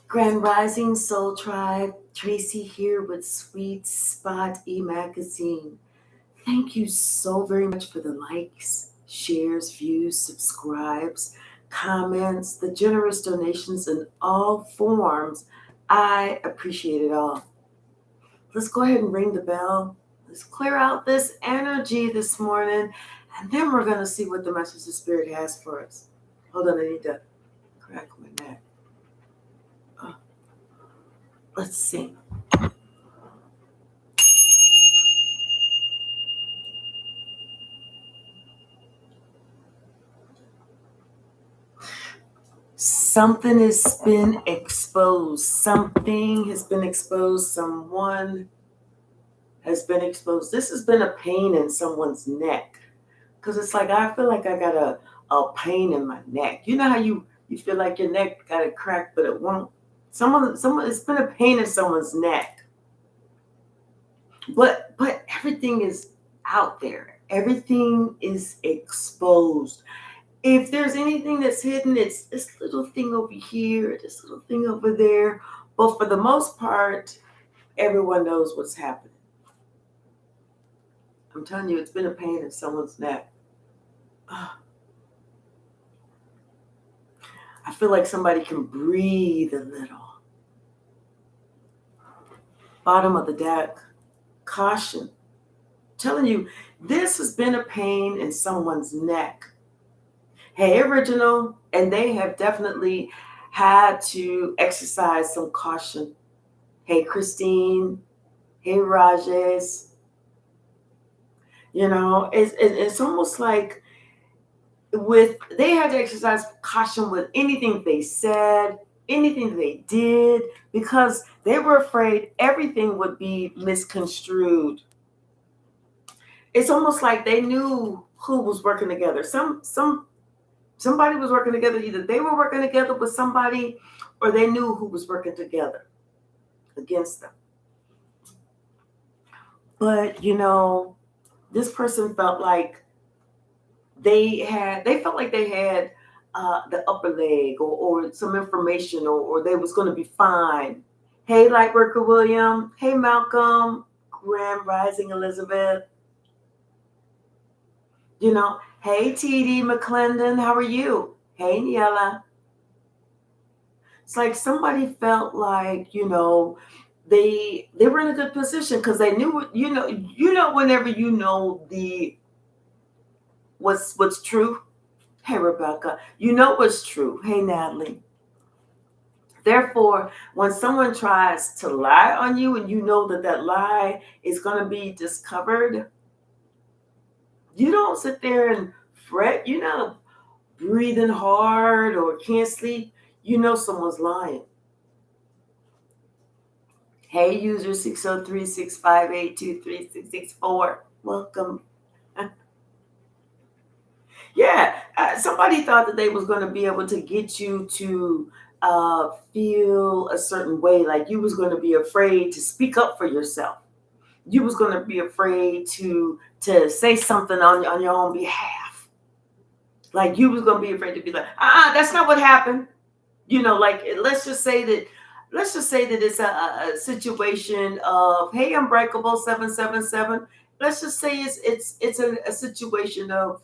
Grand Rising Soul Tribe, Tracy here with Sweet Spot e-magazine. Thank you so very much for the likes, shares, views, subscribes, comments, the generous donations in all forms. I appreciate it all. Let's go ahead and ring the bell. Let's clear out this energy this morning, and then we're going to see what the message of Spirit has for us. Hold on, I need to crack my neck. Let's see. Something has been exposed. Something has been exposed. Someone has been exposed. This has been a pain in someone's neck. Because it's like, I feel like I got a pain in my neck. You know how you feel like your neck got a crack, but it won't. Someone, it's been a pain in someone's neck. But everything is out there. Everything is exposed. If there's anything that's hidden, it's this little thing over here, this little thing over there. But for the most part, everyone knows what's happening. I'm telling you, it's been a pain in someone's neck. I feel like somebody can breathe a little. Bottom of the deck, caution. I'm telling you, this has been a pain in someone's neck. Hey, Original, and they have definitely had to exercise some caution. Hey, Christine. Hey, Rajesh. You know, it's almost like they had to exercise caution with anything they said, anything they did, because they were afraid everything would be misconstrued. It's almost like they knew who was working together. Somebody was working together. Either they were working together with somebody, or they knew who was working together against them. But this person felt like they felt like they had the upper leg, or some information, or they was going to be fine. Hey, Lightworker William. Hey, Malcolm. Grand Rising Elizabeth. Hey, TD McClendon, how are you? Hey, Niela. It's like somebody felt like, they were in a good position because they knew, whenever you know what's true. Hey, Rebecca, you know what's true. Hey, Natalie. Therefore, when someone tries to lie on you and you know that lie is going to be discovered, you don't sit there and fret. You're not breathing hard or can't sleep. You know someone's lying. Hey, user 603-658-23664. Welcome. Yeah, somebody thought that they was going to be able to get you to feel a certain way, like you was going to be afraid to speak up for yourself. You was going to be afraid to say something on your own behalf. Like you was going to be afraid to be like, that's not what happened. Like let's just say that it's a situation of, hey, Unbreakable 777. Let's just say it's a situation of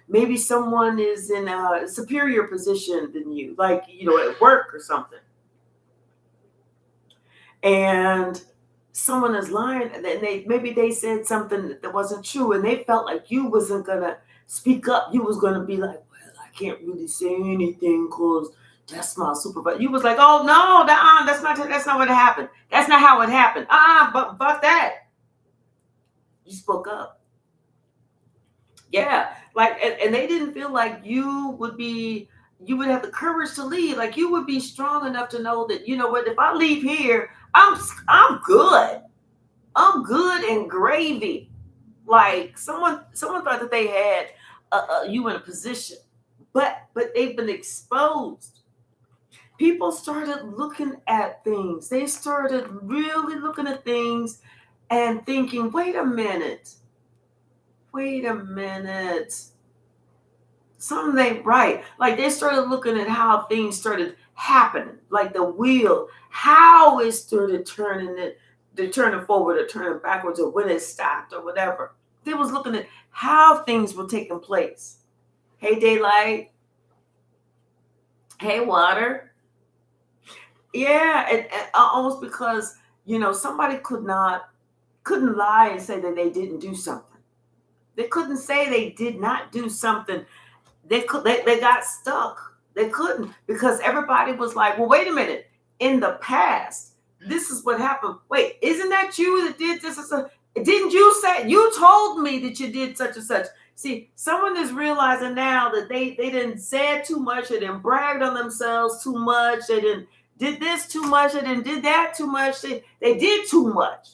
maybe someone is in a superior position than you, like at work or something, and someone is lying, and maybe they said something that wasn't true, and they felt like you wasn't gonna speak up. You was gonna be like, well, I can't really say anything because that's my supervisor. You was like, oh no, that's not what happened. That's not how it happened. But that. You spoke up. Yeah, like, and they didn't feel like you would have the courage to leave. Like you would be strong enough to know that, you know what, if I leave here, I'm good. I'm good and gravy. Like someone thought that they had you in a position, but they've been exposed. People started looking at things. They started really looking at things and thinking, wait a minute. Something ain't right. Like they started looking at how things started happening, like the wheel, how it started turning forward or turning backwards, or when it stopped or whatever. They was looking at how things were taking place. Hey, daylight. Hey, water. Yeah, and almost because somebody couldn't lie and say that they didn't do something. They couldn't say they did not do something. They got stuck. They couldn't, because everybody was like, well, wait a minute. In the past, this is what happened. Wait, isn't that you that did this? Didn't you say, you told me that you did such and such? See, someone is realizing now that they didn't say too much, they didn't brag on themselves too much, they didn't did this too much, they didn't did that too much, they did too much.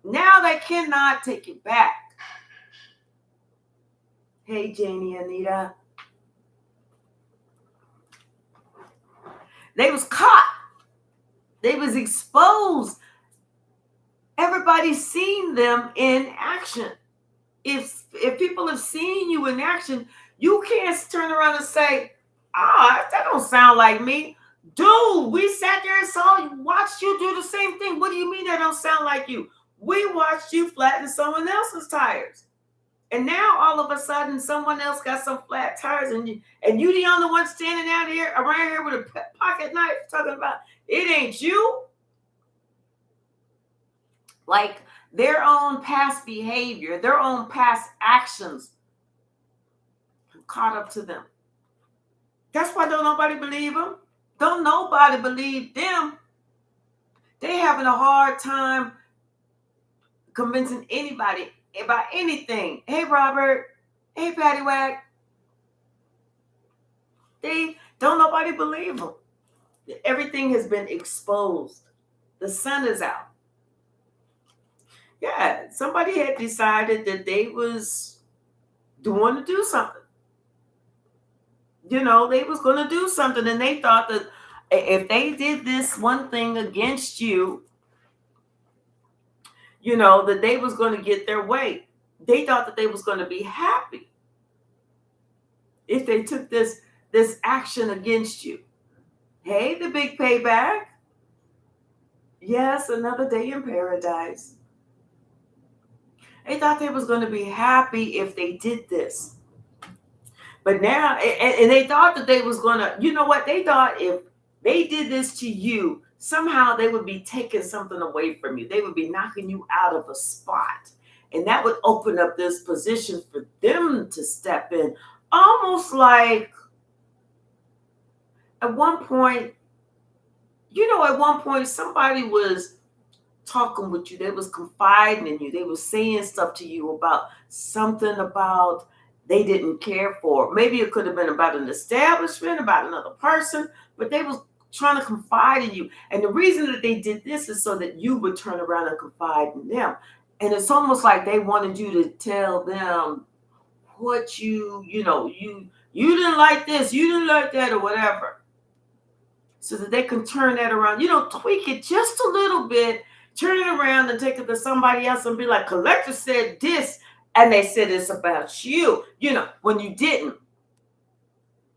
Now they cannot take it back. Hey, Janie, Anita. They was caught. They was exposed. Everybody's seen them in action. If people have seen you in action, you can't turn around and say, that don't sound like me. Dude, we sat there and watched you do the same thing. What do you mean that don't sound like you? We watched you flatten someone else's tires. And now all of a sudden someone else got some flat tires, and you the only one standing out here around here with a pocket knife talking about it ain't you. Like their own past behavior, their own past actions caught up to them. That's why don't nobody believe them. Don't nobody believe them. They having a hard time convincing anybody about anything. Hey, Robert. Hey, Patty Wag. They don't nobody believe them. Everything has been exposed. The sun is out. Yeah, somebody had decided that they was going to do something. They was going to do something, and they thought that if they did this one thing against you, that they was going to get their way. They thought that they was going to be happy if they took this action against you. Hey, the big payback. Yes, another day in paradise. They thought they was going to be happy if they did this. But now, and they thought that they was going to, they thought if they did this to you, somehow they would be taking something away from you. They would be knocking you out of a spot. And that would open up this position for them to step in. Almost like at one point, somebody was talking with you. They was confiding in you. They was saying stuff to you about something about they didn't care for. Maybe it could have been about an establishment, about another person, but they was trying to confide in you. And the reason that they did this is so that you would turn around and confide in them. And it's almost like they wanted you to tell them what you didn't like this, you didn't like that, or whatever. So that they can turn that around, tweak it just a little bit, turn it around and take it to somebody else and be like, Collector said this, and they said it's about you, when you didn't.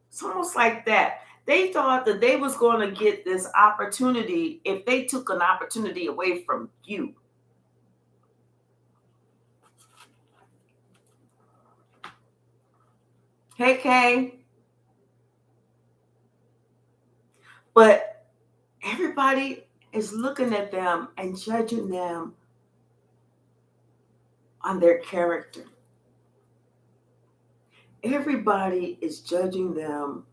It's almost like that. They thought that they was going to get this opportunity if they took an opportunity away from you. Hey, Kay. But everybody is looking at them and judging them on their character. Everybody is judging them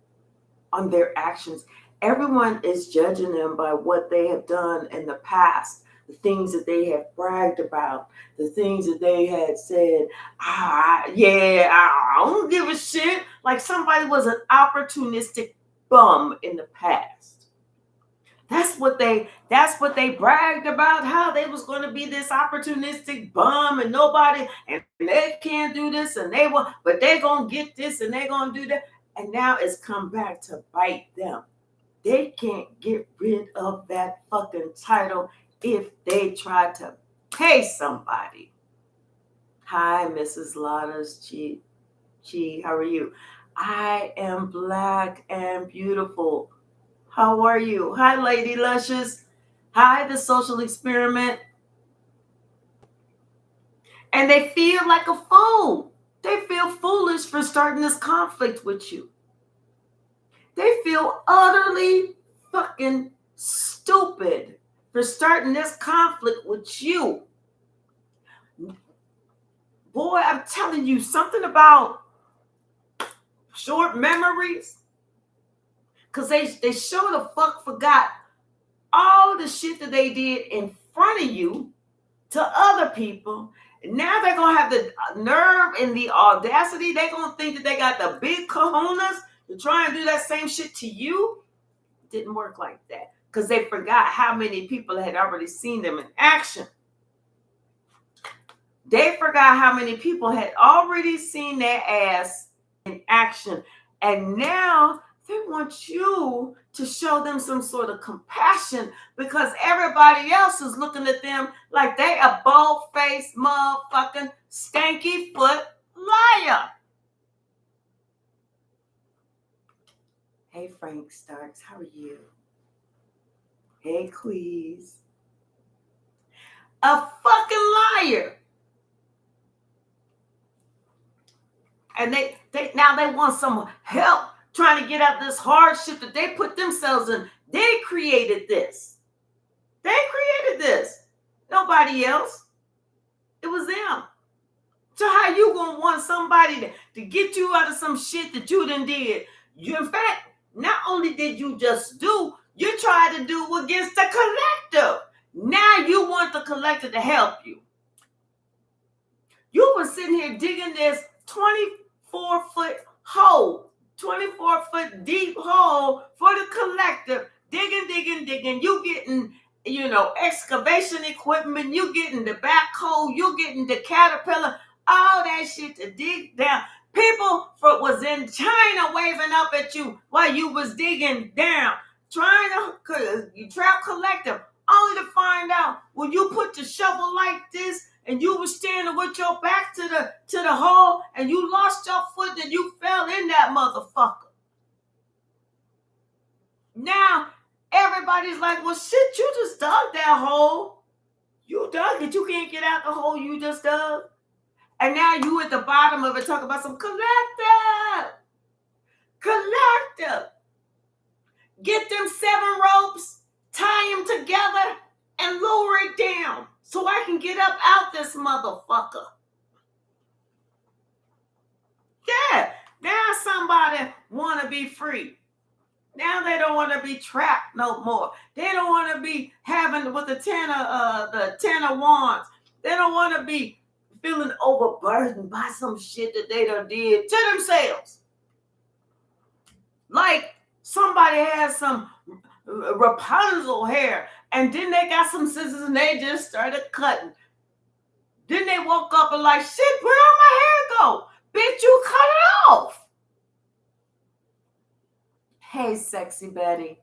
on their actions. Everyone is judging them by what they have done in the past, the things that they have bragged about, the things that they had said, I don't give a shit. Like somebody was an opportunistic bum in the past. That's what they bragged about, how they was going to be this opportunistic bum and nobody, and they can't do this, and but they're going to get this and they're going to do that. And now it's come back to bite them. They can't get rid of that fucking title if they try to pay somebody. Hi, Mrs. Lotters. Chi, how are you? I am black and beautiful. How are you? Hi, Lady Luscious. Hi, the social experiment. And they feel like a fool. They feel foolish for starting this conflict with you. They feel utterly fucking stupid for starting this conflict with you. Boy, I'm telling you something about short memories. Because they sure the fuck forgot all the shit that they did in front of you to other people. Now they're going to have the nerve and the audacity. They're going to think that they got the big kahunas to try and do that same shit to you. It didn't work like that because they forgot how many people had already seen them in action. They forgot how many people had already seen their ass in action. And now they want you to show them some sort of compassion because everybody else is looking at them like they a bald-faced motherfucking stanky foot liar. Hey, Frank Starks, how are you? Hey, Queez. A fucking liar. And they now they want some help trying to get out this hardship that they put themselves in. They created this. They created this. Nobody else. It was them. So how you gonna want somebody to get you out of some shit that you done did? You, in fact, not only did you just do, you tried to do against the collective. Now you want the collective to help you. You were sitting here digging this 24-foot hole, 24-foot deep hole for the collective. Digging. You getting, excavation equipment. You getting the backhoe. You getting the caterpillar. All that shit to dig down. People was in China waving up at you while you was digging down, trying to trap collective, only to find out when you put the shovel like this and you were standing with your back to the hole and you lost your foot and you fell in that motherfucker. Now everybody's like, well, shit, you just dug that hole. You dug it. You can't get out the hole you just dug. And now you at the bottom of it talking about some collective. Get them 7 ropes, tie them together, and lower it down so I can get up out this motherfucker. Yeah, now somebody want to be free. Now they don't want to be trapped no more. They don't want to be having with the 10 of wands. They don't want to be feeling overburdened by some shit that they done did to themselves. Like somebody has some Rapunzel hair and then they got some scissors and they just started cutting. Then they woke up and like, shit, where did my hair go? Bitch, you cut it off. Hey, Sexy Betty.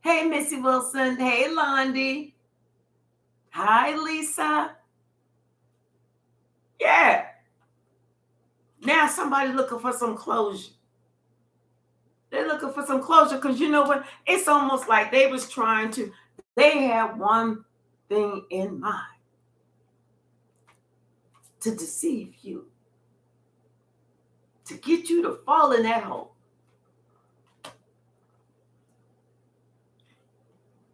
Hey, Missy Wilson. Hey, Londi. Hi, Lisa. Yeah. Now somebody's looking for some closure. They're looking for some closure because you know what? It's almost like they had one thing in mind. To deceive you. To get you to fall in that hole.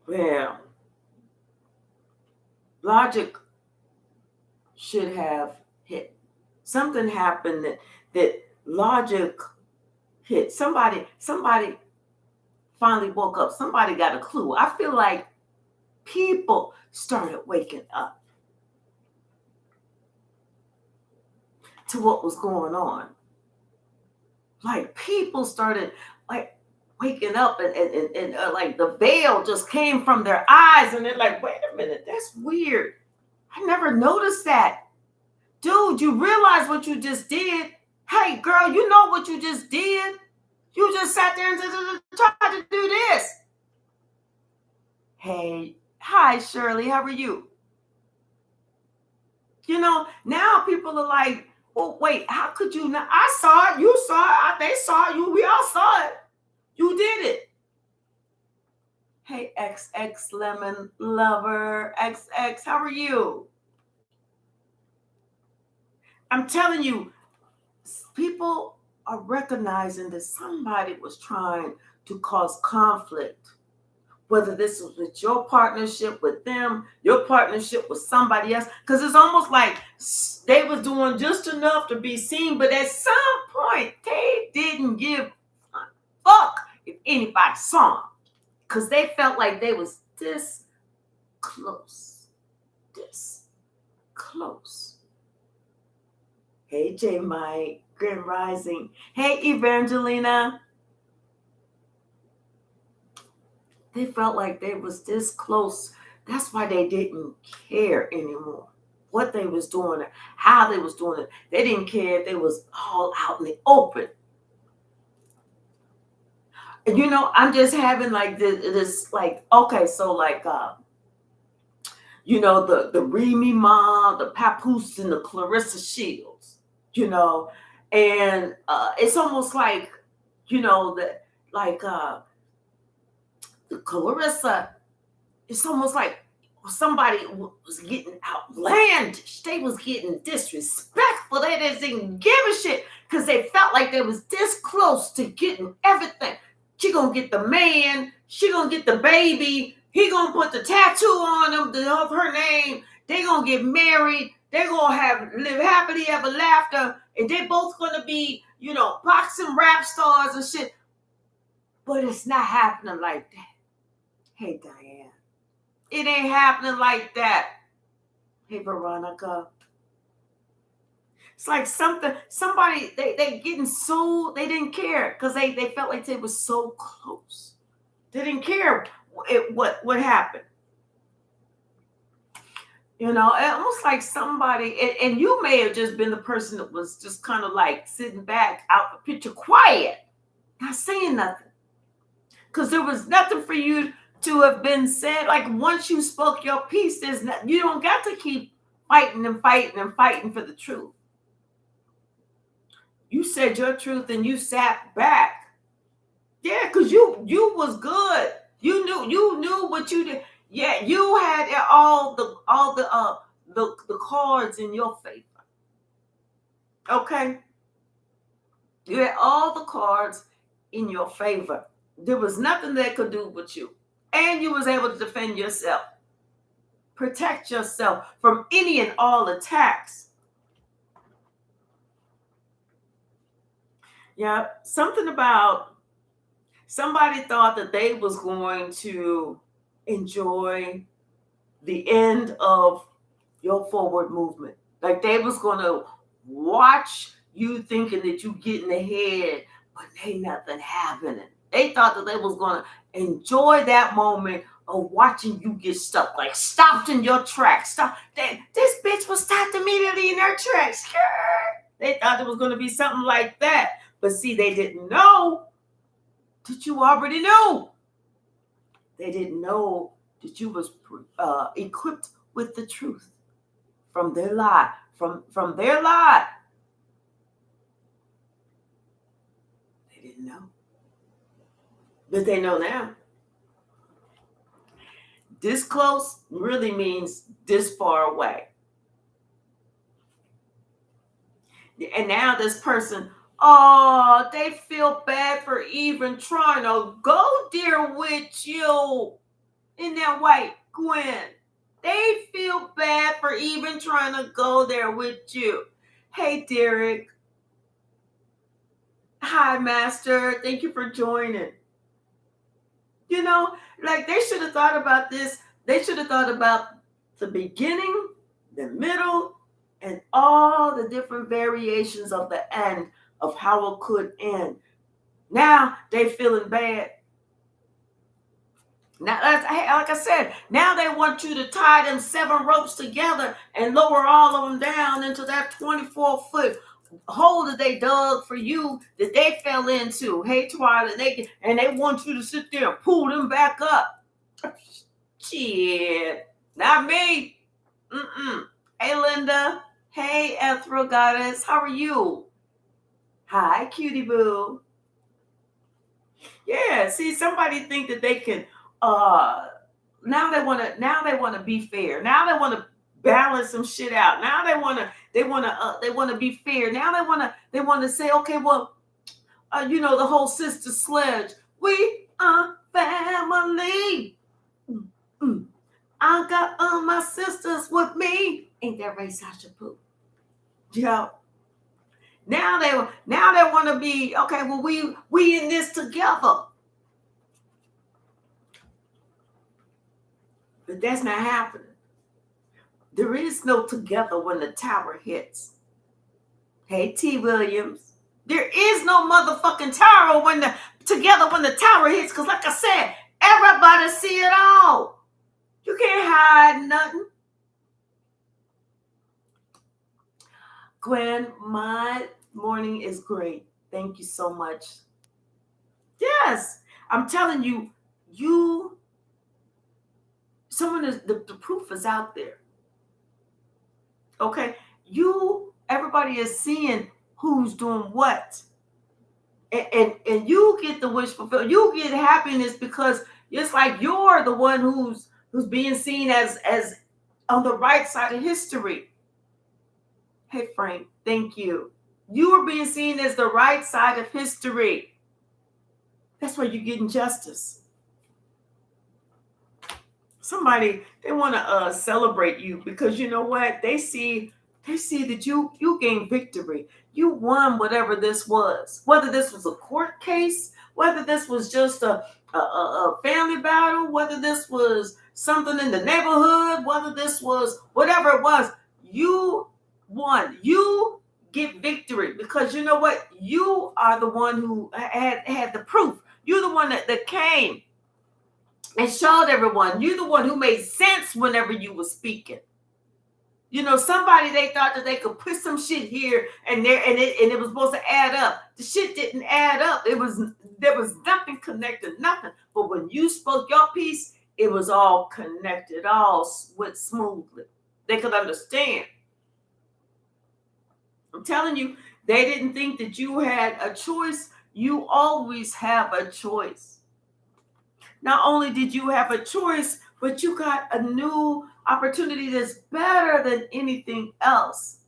Well, logic should have hit. Something happened that logic hit. Somebody finally woke up. Somebody got a clue. I feel like people started waking up to what was going on. Like people started like waking up and like the veil just came from their eyes and they're like, wait a minute, that's weird. I never noticed that. Dude, you realize what you just did? Hey, girl, you know what you just did? You just sat there and tried to do this. Hey, hi, Shirley, how are you? You know, now people are like, Oh, wait, how could you not? I saw it. You saw it. They saw it. We all saw it. You did it. Hey, XX Lemon Lover. XX, how are you? I'm telling you, people are recognizing that somebody was trying to cause conflict. Whether this was with your partnership with them, your partnership with somebody else, because it's almost like they was doing just enough to be seen, but at some point they didn't give a fuck if anybody saw them, because they felt like they was this close, this close. Hey, J Mike, Grand Rising. Hey, Evangelina. They felt like they was this close. That's why they didn't care anymore what they was doing or how they was doing it. They didn't care if they was all out in the open. And I'm just having like this like, okay, so like the Remy Ma, the Papoose, and the Clarissa Shields, and it's almost like, that like the Clarissa, it's almost like somebody was getting outlandish. They was getting disrespectful. They didn't give a shit because they felt like they was this close to getting everything. She gonna get the man. She gonna get the baby. He gonna put the tattoo on them of her name. They gonna get married. They gonna live happily ever after, and they both gonna be, boxing rap stars and shit. But it's not happening like that. Hey, Diane. It ain't happening like that. Hey, Veronica. It's like somebody, they getting so, they didn't care because they felt like they were so close. They didn't care what happened. Almost like somebody, and you may have just been the person that was just kind of like sitting back out the picture quiet, not saying nothing. Because there was nothing for you to have been said. Like once you spoke your piece, you don't got to keep fighting and fighting and fighting for the truth. You said your truth and you sat back. Yeah, because you was good. You knew what you did. Yeah, you had all the cards in your favor. Okay? You had all the cards in your favor. There was nothing they could do with you. And you was able to defend yourself. Protect yourself from any and all attacks. Yeah, something about somebody thought that they was going to enjoy the end of your forward movement. Like they was going to watch you thinking that you getting ahead, but ain't nothing happening. They thought that they was going to enjoy that moment of watching you get stuck, like stopped in your tracks. Stop. This bitch was stopped immediately in her tracks. They thought it was going to be something like that. But see, they didn't know that you already knew. They didn't know that you was equipped with the truth from their lie, from their lie. They didn't know. But they know now. This close really means this far away. And now this person, oh, they feel bad for even trying to go there with you. In that way, Gwen. They feel bad for even trying to go there with you. Hey, Derek. Hi, Master. Thank you for joining. Like they should have thought about this. They should have thought about the beginning, the middle, and all the different variations of the end of how it could end. Now they feeling bad. Now, like I said, now they want you to tie them 7 ropes together and lower all of them down into that 24-foot hole that they dug for you that they fell into. Hey, Twilight, and they want you to sit there and pull them back up. Shit, not me. Hey, Linda. Hey, Ethereal Goddess, how are you? Hi, cutie boo. Yeah, see, somebody think that they can now they want to be fair. Now they want to balance some shit out. Now they want to be fair. Now they want to say, okay, well, the whole sister sledge. We are family. Mm, mm. I got all my sisters with me. Ain't that right, Sasha Pooh? Yeah. Now they want to be okay. Well, we in this together, but that's not happening. There is no together when the tower hits. Hey, T. Williams. There is no motherfucking tower when the tower hits. Cause like I said, everybody see it all. You can't hide nothing. Gwen, my morning is great. Thank you so much. Yes, I'm telling you, someone is the proof is out there. Okay, everybody is seeing who's doing what, and you get the wish fulfilled. You get happiness because it's like you're the one who's being seen as on the right side of history. Hey, Frank, thank you. You are being seen as the right side of history. That's where you're getting justice. Somebody, they want to celebrate you because you know what, they see that you gained victory. You won whatever this was, whether this was a court case, whether this was just a family battle, whether this was something in the neighborhood, whether this was whatever it was. You won. You get victory because you know what, you are the one who had the proof. You're the one that came and showed everyone. You're the one who made sense whenever you were speaking. Somebody, they thought that they could put some shit here and there, and it was supposed to add up. The shit didn't add up. There was nothing connected, nothing. But when you spoke your piece, it was all connected, all went smoothly. They could understand. I'm telling you, they didn't think that you had a choice. You always have a choice. Not only did you have a choice, but you got a new opportunity that's better than anything else.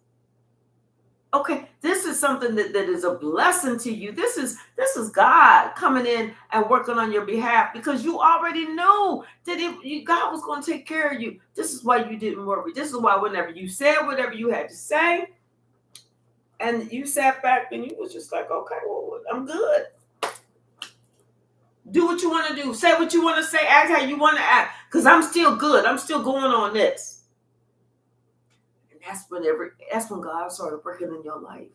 Okay, this is something that is a blessing to you. This is God coming in and working on your behalf because you already knew that God was going to take care of you. This is why you didn't worry. This is why whenever you said whatever you had to say, and you sat back and you was just like, okay, well, I'm good. Do what you want to do. Say what you want to say. Act how you want to act. Because I'm still good. I'm still going on this. And that's when God started working in your life.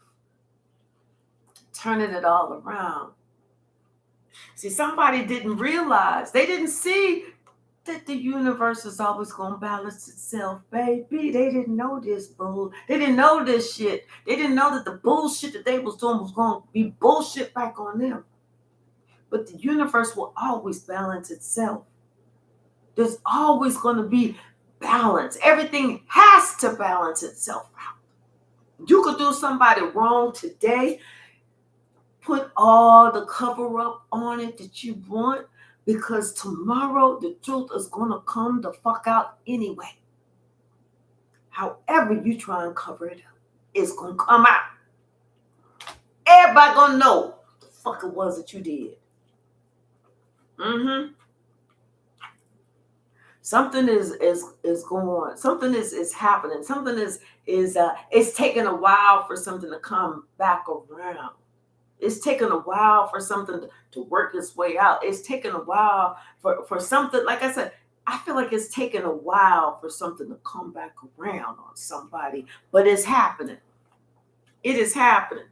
Turning it all around. See, somebody didn't realize. They didn't see that the universe is always going to balance itself, baby. They didn't know this bull. They didn't know this shit. They didn't know that the bullshit that they was doing was going to be bullshit back on them. But the universe will always balance itself. There's always going to be balance. Everything has to balance itself out. You could do somebody wrong today, put all the cover up on it that you want, because tomorrow the truth is going to come the fuck out anyway. However you try and cover it up, it's going to come out. Everybody going to know what the fuck it was that you did. Something is going on. Something is happening. Something is it's taking a while for something to come back around. It's taking a while for something to work its way out. It's taking a while for something, like I said, I feel like it's taking a while for something to come back around on somebody, but it's happening. It is happening.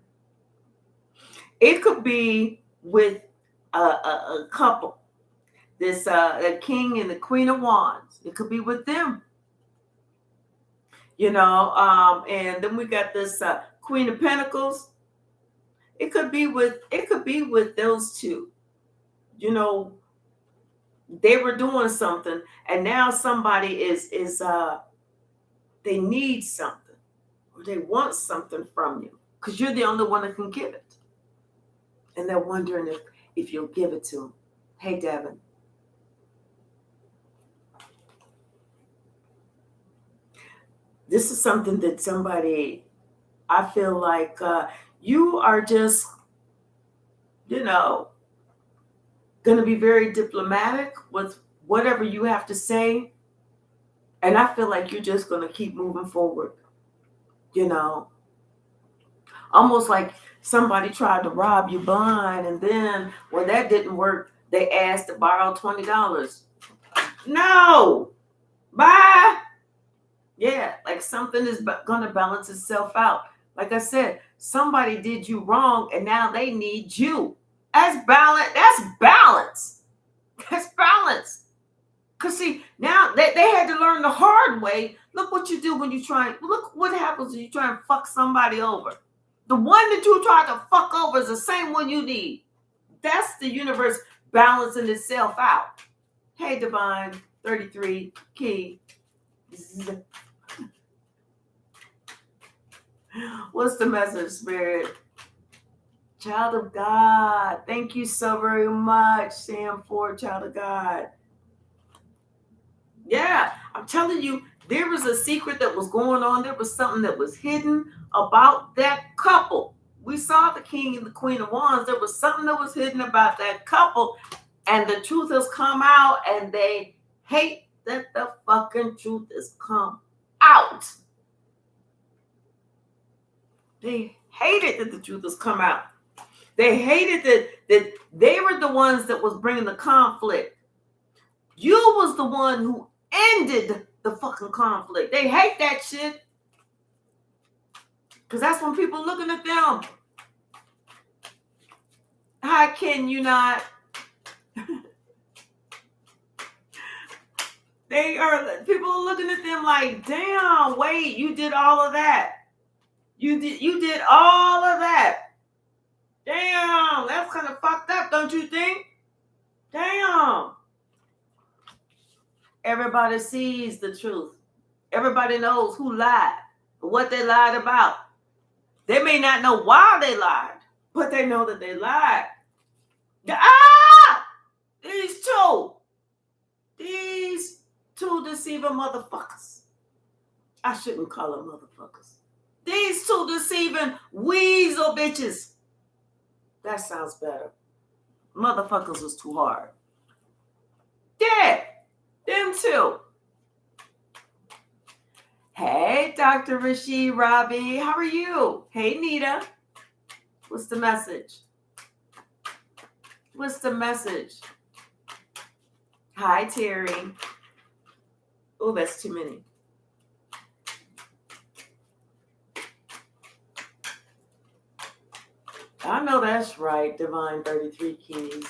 It could be with a couple. This the King and the Queen of Wands. It could be with them. And then we got this Queen of Pentacles. It could be with those two. They were doing something, and now somebody is they need something. or they want something from you because you're the only one that can give it. And they're wondering if you'll give it to them. Hey, Devin. This is something that somebody, I feel like you are just, going to be very diplomatic with whatever you have to say. And I feel like you're just going to keep moving forward. Almost like somebody tried to rob you blind, and then when that didn't work, they asked to borrow $20. No, bye. Yeah, like something is going to balance itself out. Like I said, somebody did you wrong, and now they need you. That's balance. That's balance. That's balance. Because see, now they had to learn the hard way. Look what you do when you try. Look what happens when you try and fuck somebody over. The one that you try to fuck over is the same one you need. That's the universe balancing itself out. Hey, Divine 33 Key. What's the message, Spirit? Child of God. Thank you so very much, Sam Ford, child of God. Yeah, I'm telling you, there was a secret that was going on. There was something that was hidden about that couple. We saw the King and the Queen of Wands. There was something that was hidden about that couple, and the truth has come out, and they hate that the fucking truth has come out. They hated that the truth has come out. They hated that they were the ones that was bringing the conflict. You was the one who ended the fucking conflict. They hate that shit. Because that's when people looking at them. How can you not? People are looking at them like, damn, wait, you did all of that. You did all of that. Damn, that's kind of fucked up, don't you think? Damn. Everybody sees the truth. Everybody knows who lied, what they lied about. They may not know why they lied, but they know that they lied. These two deceiving motherfuckers. I shouldn't call them motherfuckers. These two deceiving weasel bitches. That sounds better. Motherfuckers was too hard. Yeah, them too. Hey, Dr. Rashid Robbie, how are you? Hey, Nita. What's the message? What's the message? Hi, Terry. Oh, that's too many. I know that's right, Divine 33 Keys.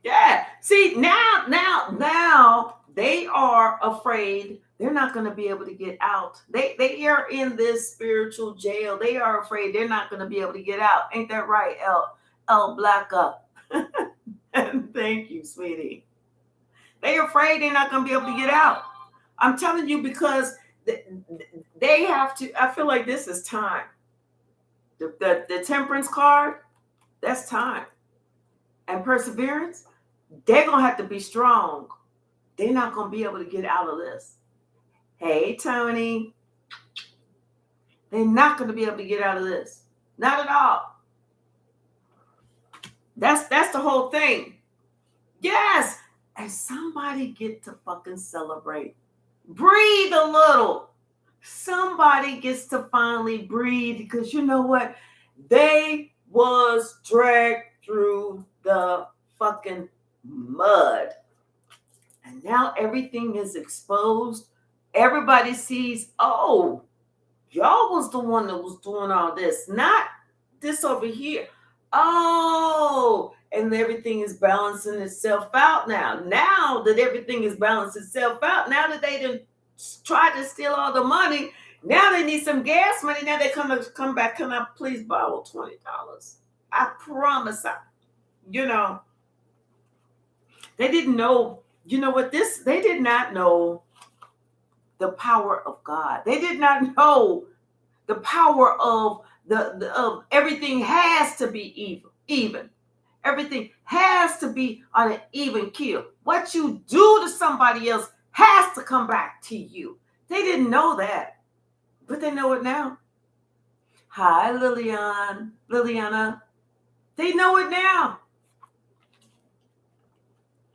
Yeah. See, now they are afraid they're not going to be able to get out. They are in this spiritual jail. They are afraid they're not going to be able to get out. Ain't that right, El Blacka? Thank you, sweetie. They're afraid they're not going to be able to get out. I'm telling you, because they have to. I feel like this is time. The temperance card, that's time. And perseverance, they're going to have to be strong. They're not going to be able to get out of this. Hey, Tony. They're not going to be able to get out of this. Not at all. That's the whole thing. Yes. And somebody get to fucking celebrate. Breathe a little. Somebody gets to finally breathe, because you know what? They was dragged through the fucking mud. And now everything is exposed. Everybody sees, oh, y'all was the one that was doing all this, not this over here. Oh, and everything is balancing itself out now. Now that everything is balancing itself out, now that they didn't try to steal all the money, now they need some gas money. Now they come back. Can I please borrow $20? I promise. They didn't know. You know what? They did not know the power of God. They did not know the power of of everything has to be even. Everything has to be on an even keel. What you do to somebody else has to come back to you. They didn't know that, but they know it now. Hi, Liliana. They know it now.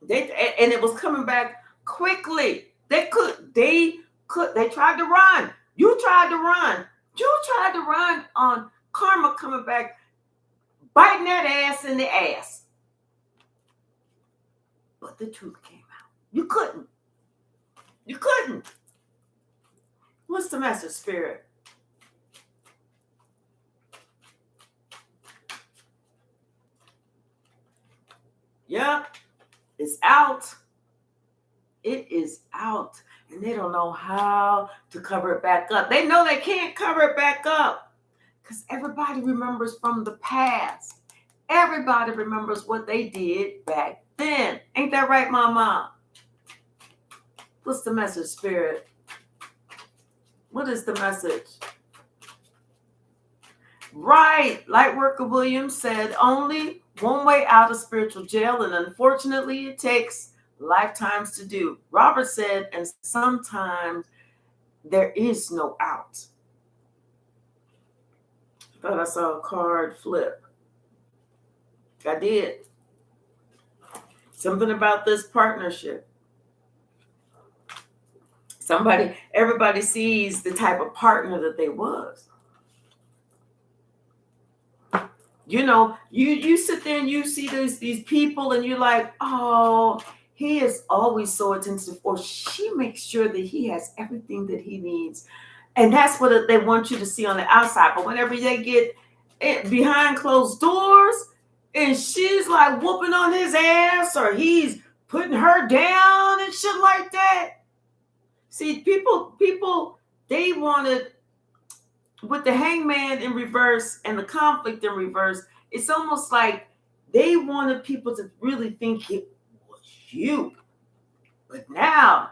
And it was coming back quickly. They tried to run. You tried to run. You tried to run on karma coming back, biting that ass in the ass. But the truth came out. You couldn't. You couldn't. What's the message, Spirit? Yep. It's out. It is out. And they don't know how to cover it back up. They know they can't cover it back up because everybody remembers from the past. Everybody remembers what they did back then. Ain't that right, Mama? What's the message, Spirit? What is the message? Right. Lightworker Williams said, only one way out of spiritual jail, and unfortunately it takes lifetimes to do. Robert said, and sometimes there is no out. I thought I saw a card flip. I did. Something about this partnership. Everybody sees the type of partner that they was. You know, you sit there and you see these people and you're like, oh, he is always so attentive, or she makes sure that he has everything that he needs. And that's what they want you to see on the outside. But whenever they get behind closed doors and she's like whooping on his ass or he's putting her down and shit like that. See, people, they wanted, with the hangman in reverse and the conflict in reverse, it's almost like they wanted people to really think it was you. But now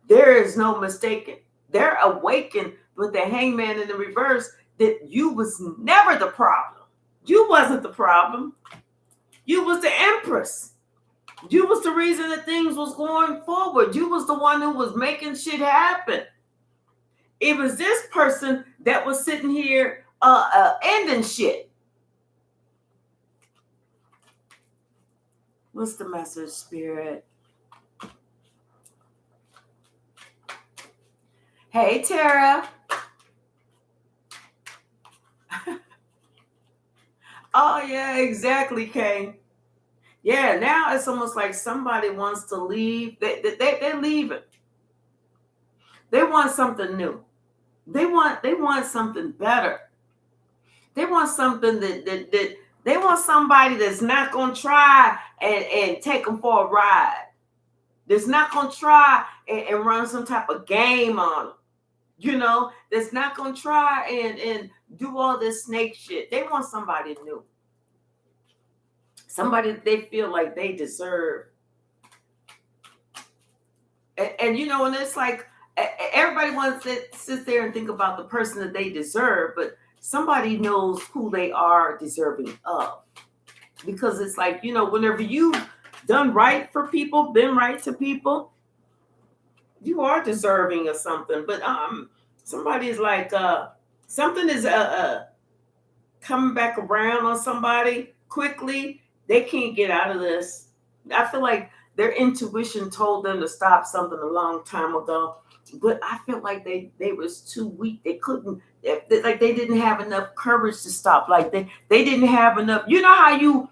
there is no mistaking. They're awakened with the hangman in the reverse that you was never the problem. You wasn't the problem. You was the empress. You was the reason that things was going forward. You was the one who was making shit happen. It was this person that was sitting here ending shit. What's the message, Spirit? Hey, Tara. Oh, yeah, exactly, Kay. Yeah, now it's almost like somebody wants to leave. They're leaving. They want something new. They want something better. They want something that they want somebody that's not going to try and take them for a ride. That's not going to try and run some type of game on them. You know, that's not going to try and do all this snake shit. They want somebody new. Somebody that they feel like they deserve. And you know, and it's like everybody wants to sit there and think about the person that they deserve, but somebody knows who they are deserving of. Because it's like, you know, whenever you've done right for people, been right to people, you are deserving of something. But somebody is like something is coming back around on somebody quickly. They can't get out of this. I feel like their intuition told them to stop something a long time ago, but I feel like they was too weak. They couldn't, like they didn't have enough courage to stop. Like they didn't have enough. You know how you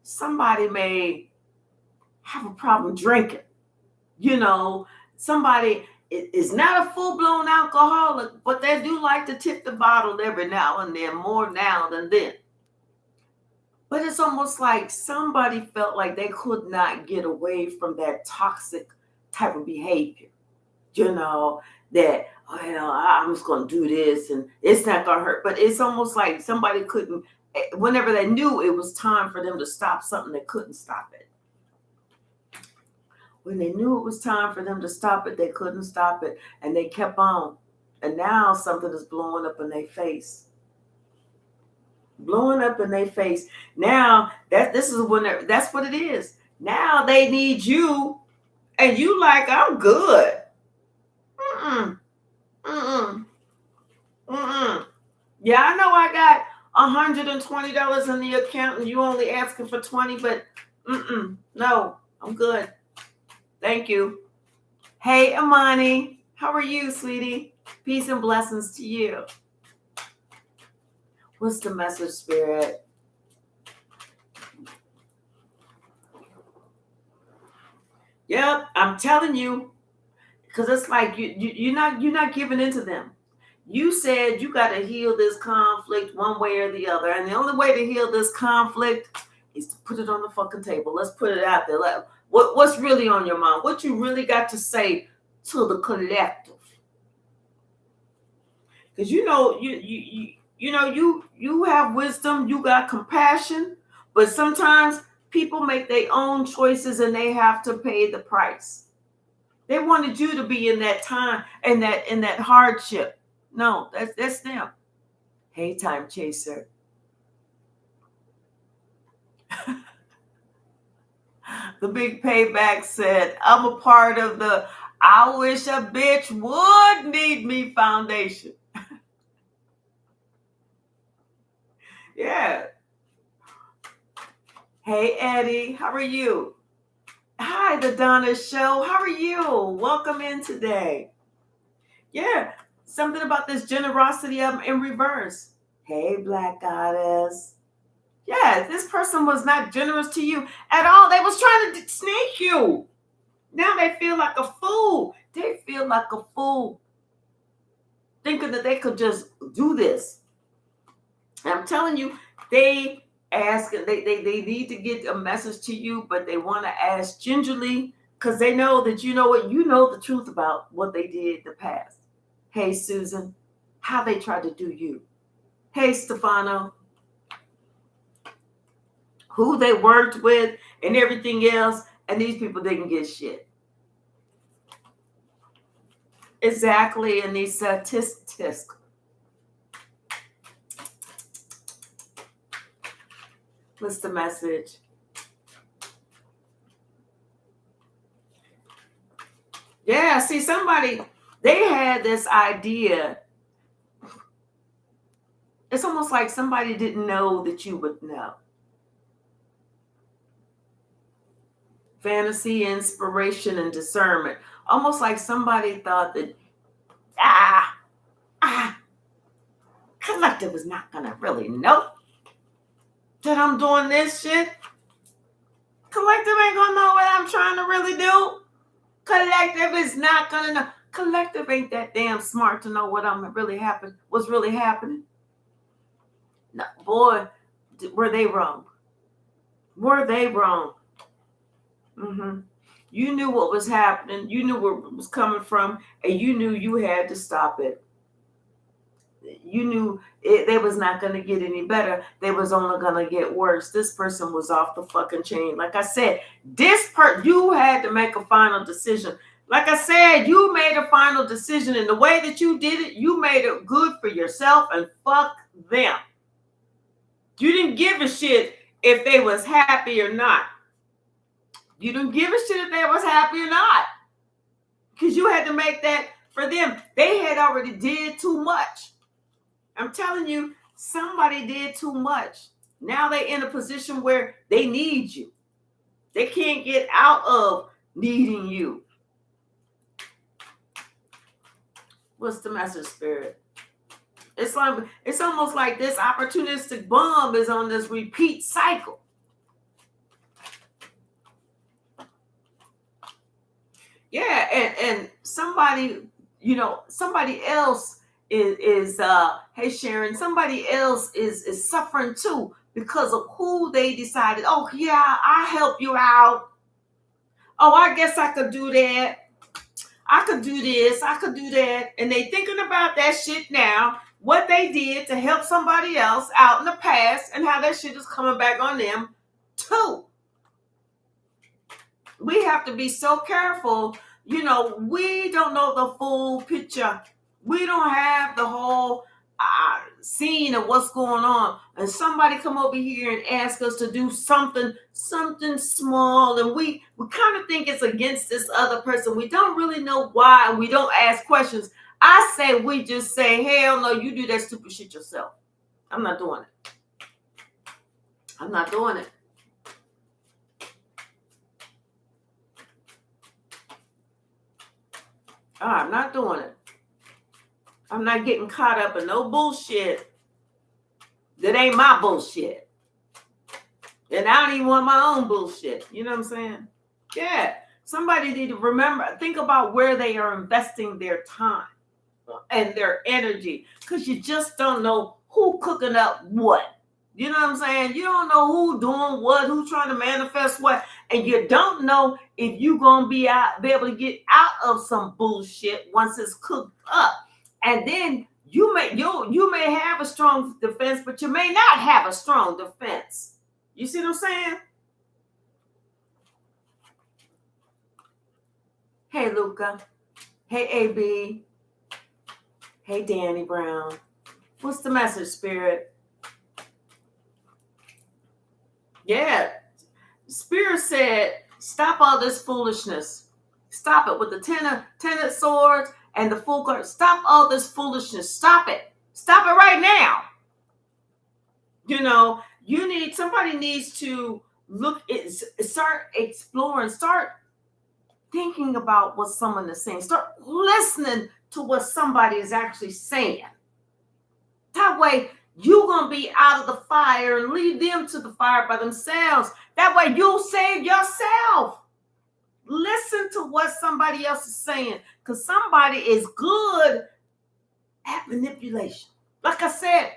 somebody may have a problem drinking. You know, somebody is not a full-blown alcoholic, but they do like to tip the bottle every now and then, more now than then. But it's almost like somebody felt like they could not get away from that toxic type of behavior. You know, that, oh, you know, I'm just going to do this and it's not going to hurt. But it's almost like somebody couldn't, whenever they knew it was time for them to stop something, they couldn't stop it. When they knew it was time for them to stop it, they couldn't stop it, and they kept on. And now something is blowing up in their face. Blowing up in their face. Now that's what it is. Now they need you, and you like, I'm good. Mm-mm. Mm-mm. Mm-mm. Yeah, I know I got $120 in the account, and you only asking for 20, but no, I'm good. Thank you. Hey, Amani, how are you, sweetie? Peace and blessings to you. What's the message, Spirit? Yep, I'm telling you, because it's like you're not giving into them. You said you got to heal this conflict one way or the other, and the only way to heal this conflict is to put it on the fucking table. Let's put it out there. Like, what's really on your mind? What you really got to say to the collective? Because you have wisdom, you got compassion, but sometimes people make their own choices and they have to pay the price. They wanted you to be in that time and that hardship. No, that's them. Hey, time chaser. The big payback said, I'm a part of the I wish a bitch would need me foundation. Yeah. Hey, Eddie, how are you? Hi, the Donna Show. How are you? Welcome in today. Yeah, something about this generosity in reverse. Hey, Black Goddess. Yeah, this person was not generous to you at all. They was trying to sneak you. Now they feel like a fool. They feel like a fool, thinking that they could just do this. And I'm telling you, they need to get a message to you, but they want to ask gingerly because they know that you know the truth about what they did in the past. Hey, Susan, how they tried to do you. Hey, Stefano, who they worked with and everything else, and these people didn't get shit. Exactly, and these tisk. What's the message? Yeah, see, they had this idea. It's almost like somebody didn't know that you would know. Fantasy, inspiration, and discernment. Almost like somebody thought that, collective is not going to really know that I'm doing this shit. Collective ain't going to know what I'm trying to really do. Collective is not going to know. Collective ain't that damn smart to know what's really happening. No, boy, were they wrong. Were they wrong? You knew what was happening. You knew where it was coming from, and you knew you had to stop it. You knew they was not going to get any better. They was only going to get worse. This person was off the fucking chain. Like I said, you had to make a final decision. Like I said, you made a final decision, and the way that you did it, you made it good for yourself, and fuck them. You didn't give a shit if they was happy or not. You didn't give a shit if they was happy or not. Because you had to make that for them. They had already did too much. I'm telling you, somebody did too much. Now they're in a position where they need you. They can't get out of needing you. What's the message, Spirit? It's almost like this opportunistic bomb is on this repeat cycle. Yeah, and somebody else is hey Sharon, somebody else is suffering too because of who they decided, oh yeah, I'll help you out. Oh, I guess I could do that. I could do this, I could do that. And they thinking about that shit now, what they did to help somebody else out in the past and how that shit is coming back on them too. We have to be so careful. You know, we don't know the full picture. We don't have the whole scene of what's going on. And somebody come over here and ask us to do something small, and we kind of think it's against this other person. We don't really know why, and we don't ask questions. I say we just say, hell no, you do that stupid shit yourself. I'm not doing it. I'm not doing it. I'm not doing it. I'm not getting caught up in no bullshit that ain't my bullshit. And I don't even want my own bullshit. You know what I'm saying? Yeah. Somebody need to remember, think about where they are investing their time and their energy, because you just don't know who cooking up what. You know what I'm saying? You don't know who doing what, who trying to manifest what, and you don't know if you gonna be able to get out of some bullshit once it's cooked up. And then you may have a strong defense, but you may not have a strong defense. You see what I'm saying? Hey, Luca. Hey, AB. Hey, Danny Brown. What's the message, Spirit? Yeah. Spirit said, stop all this foolishness. Stop it with the ten of swords and the full card. Stop all this foolishness. Stop it. Stop it right now. You know, somebody needs to start exploring, start thinking about what someone is saying. Start listening to what somebody is actually saying. That way, you're going to be out of the fire and leave them to the fire by themselves. That way, you'll save yourself. Listen to what somebody else is saying, because somebody is good at manipulation. Like I said,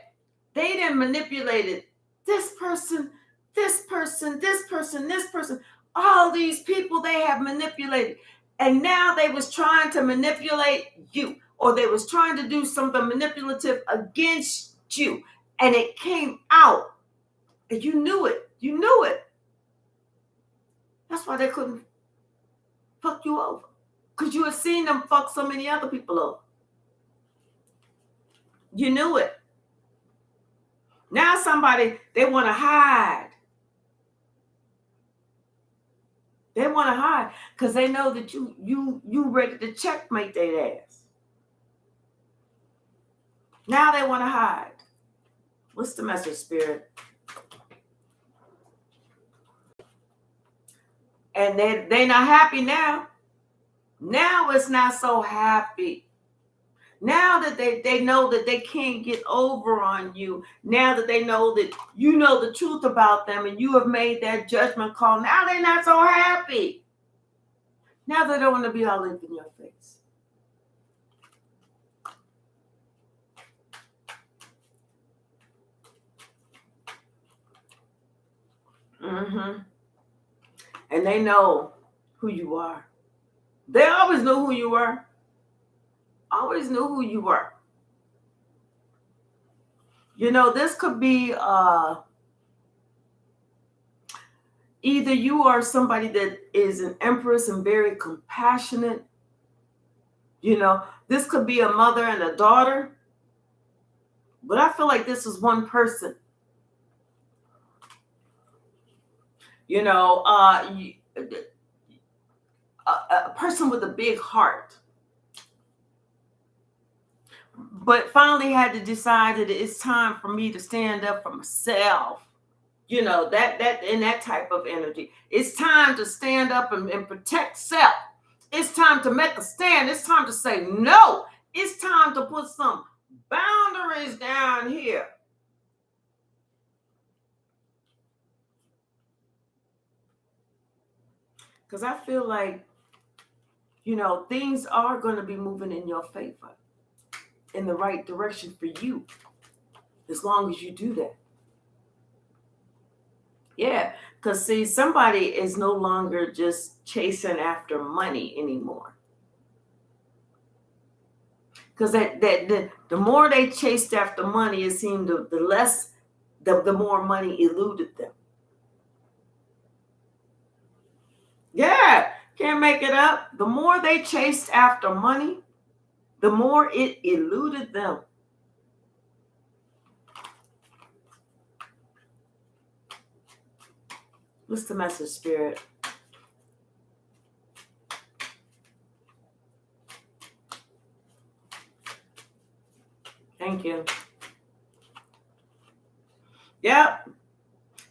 they done manipulated this person, this person, this person, this person. All these people they have manipulated. And now they was trying to manipulate you, or they was trying to do something manipulative against you. And it came out. And you knew it. You knew it. That's why they couldn't fuck you over. Because you had seen them fuck so many other people over. You knew it. Now somebody, they want to hide. They want to hide because they know that you ready to checkmate their ass. Now they want to hide. What's the message, Spirit? And they not happy now. Now it's not so happy. Now that they know that they can't get over on you, now that they know that you know the truth about them and you have made that judgment call, now they're not so happy. Now they don't want to be all up in your face. And they know who you are. They always knew who you were. Always knew who you were. You know, this could be either you are somebody that is an empress and very compassionate. You know, this could be a mother and a daughter. But I feel like this is one person. You know, a person with a big heart. But finally had to decide that it's time for me to stand up for myself. You know, that type of energy. It's time to stand up and protect self. It's time to make a stand. It's time to say no. It's time to put some boundaries down here. Because I feel like, you know, things are going to be moving in your favor, in the right direction for you, as long as you do that. Yeah, because see, somebody is no longer just chasing after money anymore. Because the more they chased after money, it seemed the more money eluded them. Yeah, can't make it up. The more they chased after money, the more it eluded them. What's the message, Spirit? Thank you. Yep.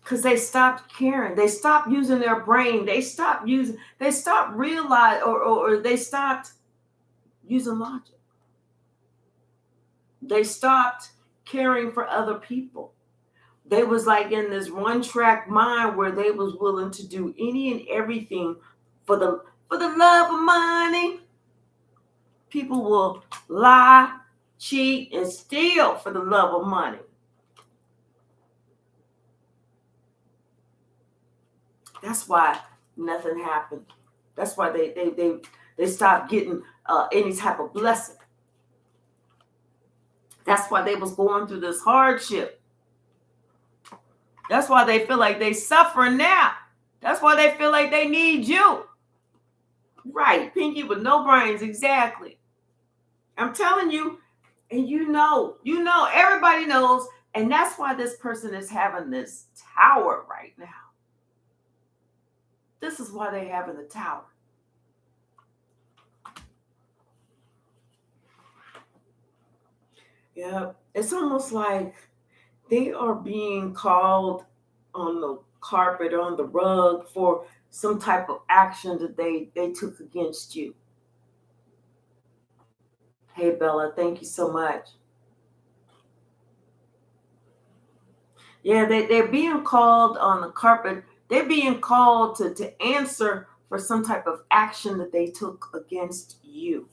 Because they stopped caring. They stopped using their brain. They stopped realizing, or they stopped using logic. They stopped caring for other people. They was like in this one track mind where they was willing to do any and everything for the love of money. People will lie, cheat, and steal for the love of money. That's why nothing happened. That's why they stopped getting any type of blessing. That's why they was going through this hardship. That's why they feel like they suffer now. That's why they feel like they need you. Right, Pinky with no brains, exactly. I'm telling you, and you know, everybody knows, and that's why this person is having this tower right now. This is why they're having the tower. Yeah, it's almost like they are being called on the carpet, on the rug for some type of action that they took against you. Hey, Bella, thank you so much. Yeah, they're being called on the carpet. They're being called to answer for some type of action that they took against you.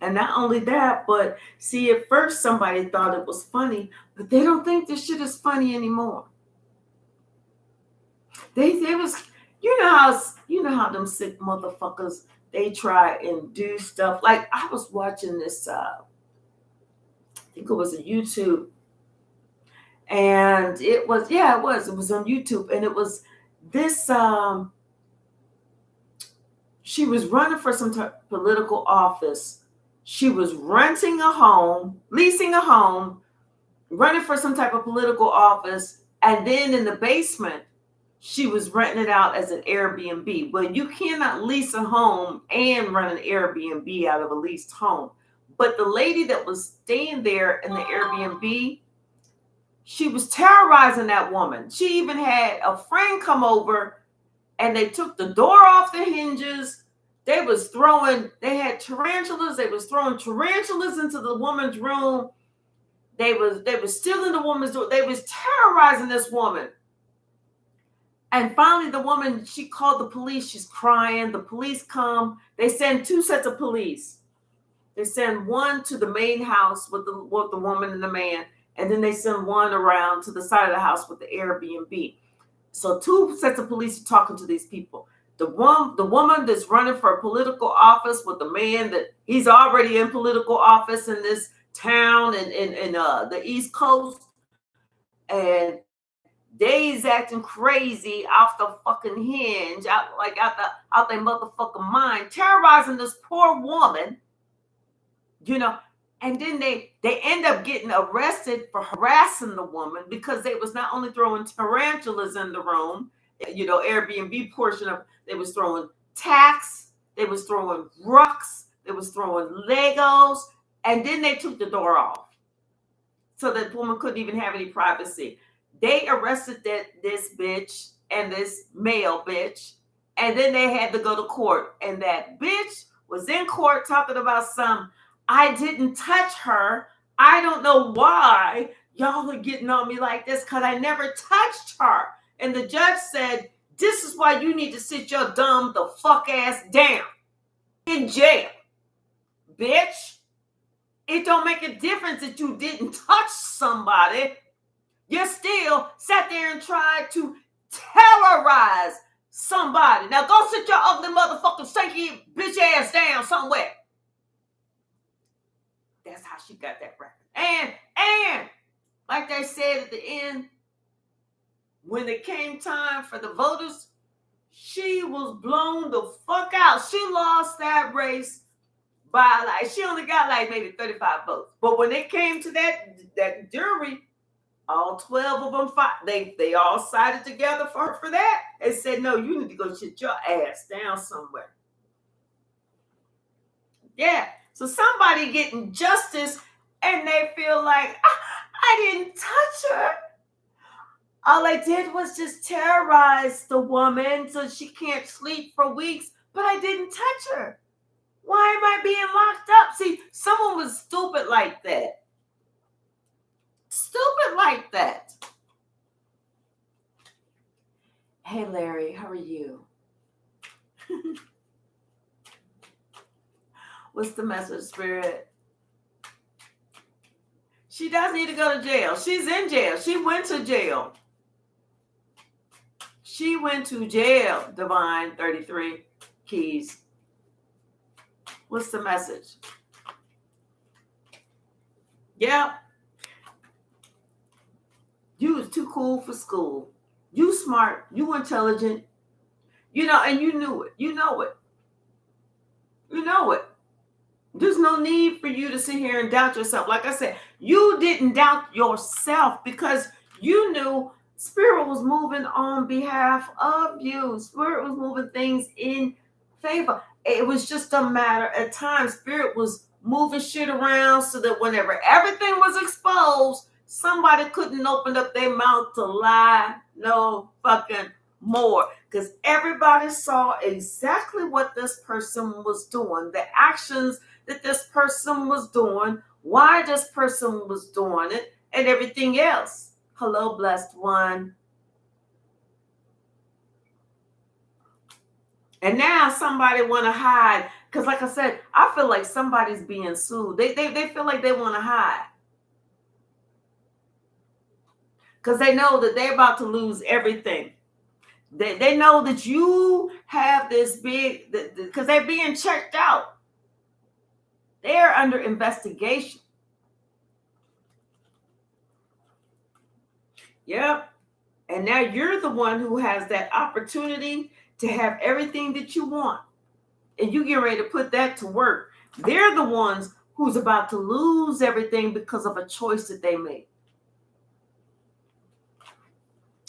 And not only that, but see, at first somebody thought it was funny, but they don't think this shit is funny anymore. They was, you know how them sick motherfuckers, they try and do stuff. Like I was watching this, I think it was a YouTube, and it was on YouTube, and it was this. She was running for some type of political office. She was renting a home, leasing a home, running for some type of political office, and then in the basement, she was renting it out as an Airbnb. But you cannot lease a home and run an Airbnb out of a leased home. But the lady that was staying there in the Airbnb, she was terrorizing that woman. She even had a friend come over and they took the door off the hinges. They had tarantulas. They was throwing tarantulas into the woman's room. They was stealing the woman's door. They was terrorizing this woman. And finally, the woman, she called the police. She's crying. The police come. They send 2 sets of police. They send one to the main house with the woman and the man, and then they send one around to the side of the house with the Airbnb. So 2 sets of police are talking to these people. The woman that's running for a political office with the man that he's already in political office in this town in the East Coast, and they's acting crazy off the fucking hinge, out their motherfucking mind, terrorizing this poor woman, and then they end up getting arrested for harassing the woman because they was not only throwing tarantulas in the room, Airbnb portion of, they was throwing tacks, they was throwing rocks, they was throwing Legos, and then they took the door off so that woman couldn't even have any privacy. They arrested this bitch and this male bitch, and then they had to go to court, and that bitch was in court talking about I didn't touch her. I don't know why y'all are getting on me like this because I never touched her. And the judge said, this is why you need to sit your dumb the fuck ass down in jail, bitch. It don't make a difference that you didn't touch somebody. You still sat there and tried to terrorize somebody. Now go sit your ugly motherfucking stinky bitch ass down somewhere. That's how she got that record. And like they said at the end, when it came time for the voters, She was blown the fuck out. She lost that race by like, she only got like maybe 35 votes. But when it came to that jury, all 12 of them they all sided together for her for that and said, no, you need to go sit your ass down somewhere. Yeah. So somebody getting justice and they feel like, I didn't touch her. All I did was just terrorize the woman so she can't sleep for weeks, but I didn't touch her. Why am I being locked up? See, someone was stupid like that. Stupid like that. Hey, Larry, how are you? What's the message, Spirit? She does need to go to jail. She's in jail. She went to jail. She went to jail, Divine 33 Keys. What's the message? Yeah. You was too cool for school. You smart. You intelligent. You know, and you knew it. You know it. You know it. There's no need for you to sit here and doubt yourself. Like I said, you didn't doubt yourself because you knew Spirit was moving on behalf of you. Spirit was moving things in favor. It was just a matter of time. Spirit was moving shit around so that whenever everything was exposed, somebody couldn't open up their mouth to lie no fucking more. Because everybody saw exactly what this person was doing, the actions that this person was doing, why this person was doing it, and everything else. Hello, blessed one. And now somebody want to hide. Because like I said, I feel like somebody's being sued. They feel like they want to hide. Because they know that they're about to lose everything. They know that you have this big, because they're being checked out. They're under investigation. Yep. And now you're the one who has that opportunity to have everything that you want. And you get ready to put that to work. They're the ones who's about to lose everything because of a choice that they made.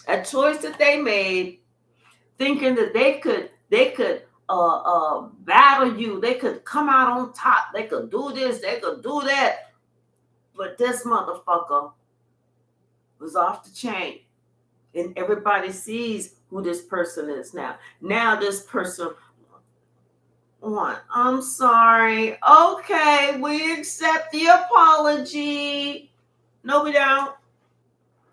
A choice that they made thinking that they could battle you. They could come out on top. They could do this. They could do that. But this motherfucker was off the chain. And everybody sees who this person is now. Now this person, I'm sorry. Okay, we accept the apology. No, we don't.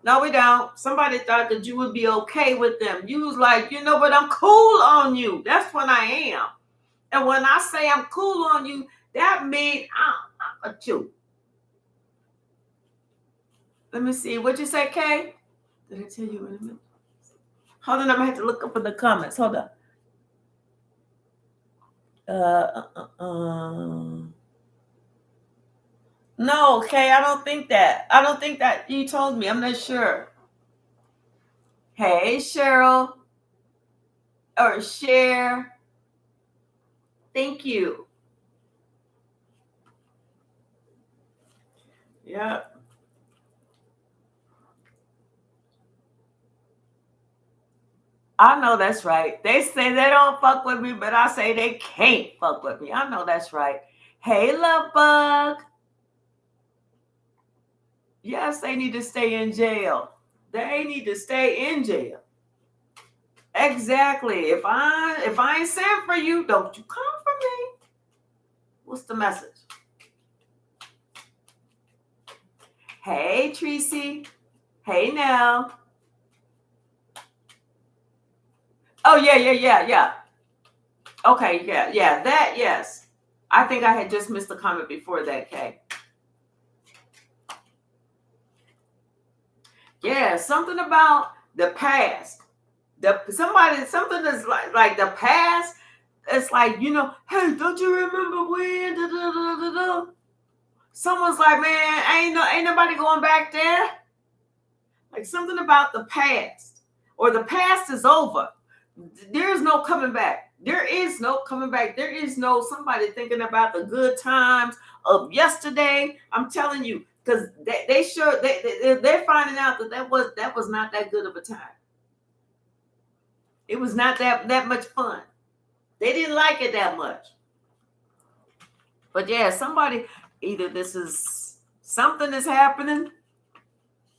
No, we don't. Somebody thought that you would be okay with them. You was like, you know what? I'm cool on you. That's what I am. And when I say I'm cool on you, that means I'm a Jew. Let me see. What'd you say, Kay? Did I tell you in a minute? Hold on. I'm going to have to look up in the comments. Hold on. No, Kay, I don't think that. I don't think that you told me. I'm not sure. Hey, Cheryl. Or Cher. Thank you. Yep. I know that's right. They say they don't fuck with me, but I say they can't fuck with me. I know that's right. Hey, love bug. Yes, they need to stay in jail. They need to stay in jail. Exactly. If I ain't sent for you, don't you come for me. What's the message? Hey, Tracy. Hey, now. Oh, yeah. Okay, yeah. That, yes. I think I had just missed the comment before that, Kay. Yeah, something about the past. Something that's like the past. It's like, hey, don't you remember when? Da, da, da, da, da. Someone's like, man, ain't nobody going back there. Like something about the past, or the past is over. There is no coming back. There is no coming back. There is no somebody thinking about the good times of yesterday. I'm telling you, because they're finding out that was not that good of a time. It was not that much fun. They didn't like it that much. But yeah, somebody, either this is something is happening,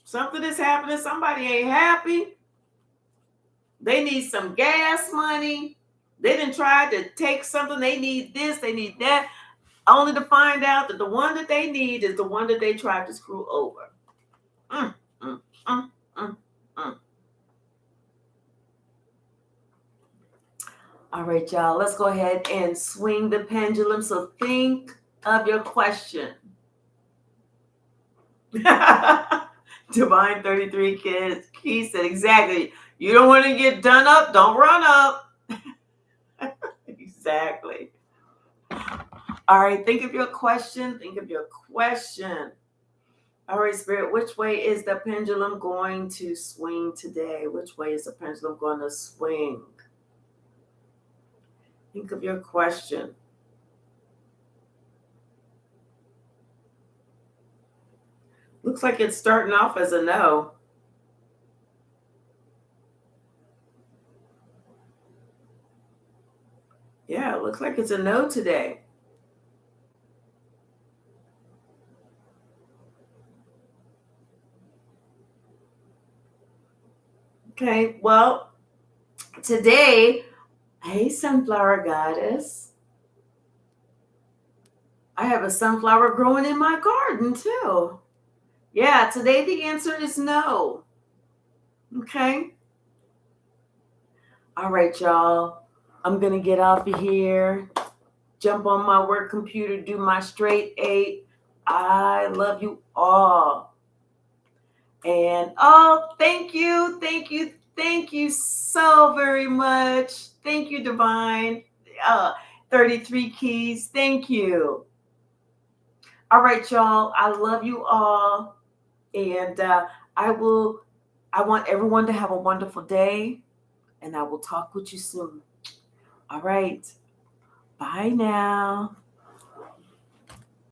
somebody ain't happy, they need some gas money, they didn't try to take something, they need this, they need that, only to find out that the one that they need is the one that they tried to screw over. Mm, mm, mm, mm, mm. All right, y'all, let's go ahead and swing the pendulum. So think of your question. Divine 33 kids. He said, exactly. You don't want to get done up, don't run up. Exactly. All right, think of your question. All right, Spirit, which way is the pendulum going to swing today? Which way is the pendulum going to swing? Think of your question. Looks like it's starting off as a no. Yeah, it looks like it's a no today. Okay, well, today, hey, Sunflower Goddess. I have a sunflower growing in my garden too. Yeah, today the answer is no. Okay. All right, y'all. I'm going to get off of here, jump on my work computer, do my straight 8. I love you all. And thank you so very much. Thank you, Divine. 33 keys. Thank you. All right, y'all. I love you all. And I want everyone to have a wonderful day. And I will talk with you soon. All right. Bye now.